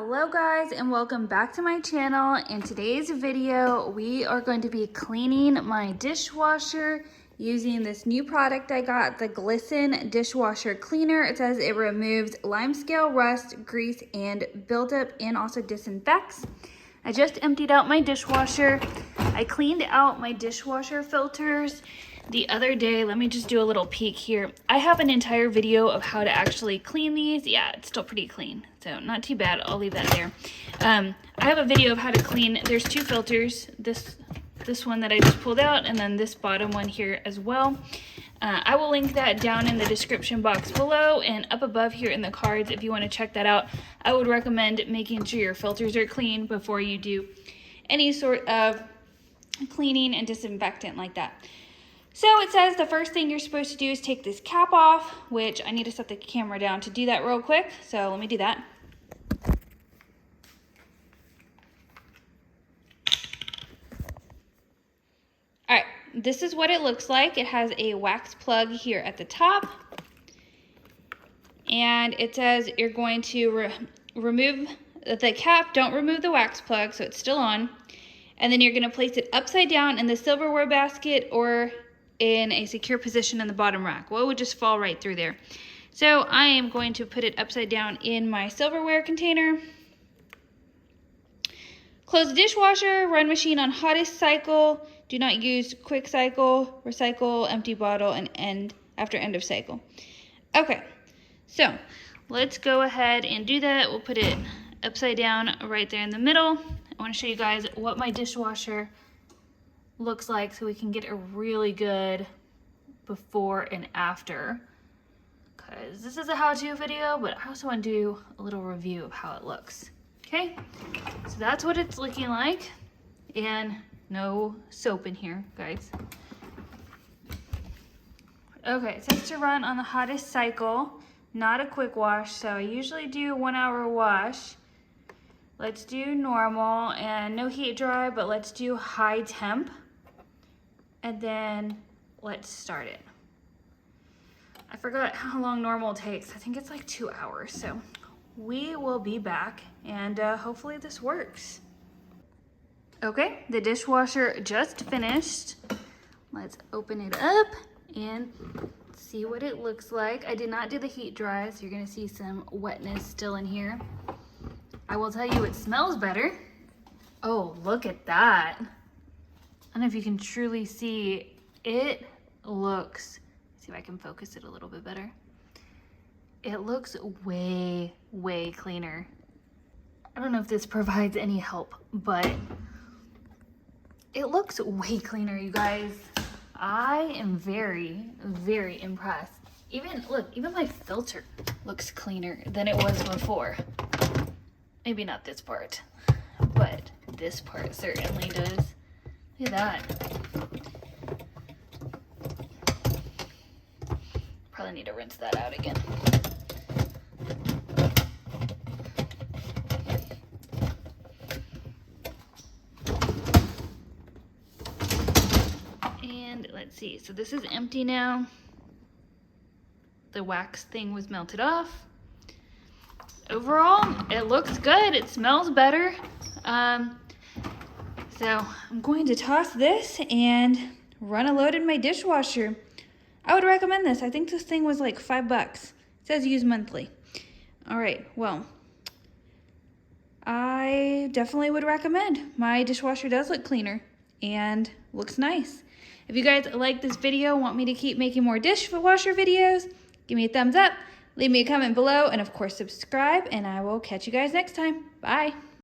Hello guys, and welcome back to my channel. In today's video we are going to be cleaning my dishwasher using this new product I got, the Glisten Dishwasher Cleaner. It says it removes limescale, rust, grease, and buildup, and also disinfects. I just emptied out my dishwasher. I cleaned out my dishwasher filters the other day. Let me just do a little peek here. I have an entire video of how to actually clean these. Yeah, it's still pretty clean, so not too bad. I'll leave that there. I have a video of how to clean. There's two filters, this one that I just pulled out, and then this bottom one here as well. I will link that down in the description box below and up above here in the cards if you want to check that out. I would recommend making sure your filters are clean before you do any sort of cleaning and disinfectant like that. So it says the first thing you're supposed to do is take this cap off, which I need to set the camera down to do that real quick. So let me do that. All right, this is what it looks like. It has a wax plug here at the top. And it says you're going to remove the cap. Don't remove the wax plug, so it's still on. And then you're going to place it upside down in the silverware basket or in a secure position in the bottom rack. Well, it would just fall right through there. So I am going to put it upside down in my silverware container. Close the dishwasher, run machine on hottest cycle. Do not use quick cycle, recycle, empty bottle, and end after end of cycle. Okay, so let's go ahead and do that. We'll put it upside down right there in the middle. I want to show you guys what my dishwasher looks like so we can get a really good before and after, because this is a how-to video, but I also want to do a little review of how it looks. Okay, so that's what it's looking like, and no soap in here, guys. Okay, it says to run on the hottest cycle, not a quick wash, so I usually do 1 hour wash. Let's do normal, and no heat dry, but let's do high temp. And then let's start it. I forgot how long normal takes. I think it's like 2 hours. So we will be back, and hopefully this works. Okay, the dishwasher just finished. Let's open it up and see what it looks like. I did not do the heat dry, so you're gonna see some wetness still in here. I will tell you it smells better. Oh, look at that. I don't know if you can truly see, it looks, see if I can focus it a little bit better. It looks way, way cleaner. I don't know if this provides any help, but it looks way cleaner, you guys. I am very, very impressed. Even, look, even my filter looks cleaner than it was before. Maybe not this part, but this part certainly does. Look at that. Probably need to rinse that out again. And let's see, so this is empty now. The wax thing was melted off. Overall, it looks good. It smells better. So I'm going to toss this and run a load in my dishwasher. I would recommend this. I think this thing was like $5. It says use monthly. All right, well, I definitely would recommend. My dishwasher does look cleaner and looks nice. If you guys like this video, want me to keep making more dishwasher videos, give me a thumbs up, leave me a comment below, and of course subscribe, and I will catch you guys next time. Bye.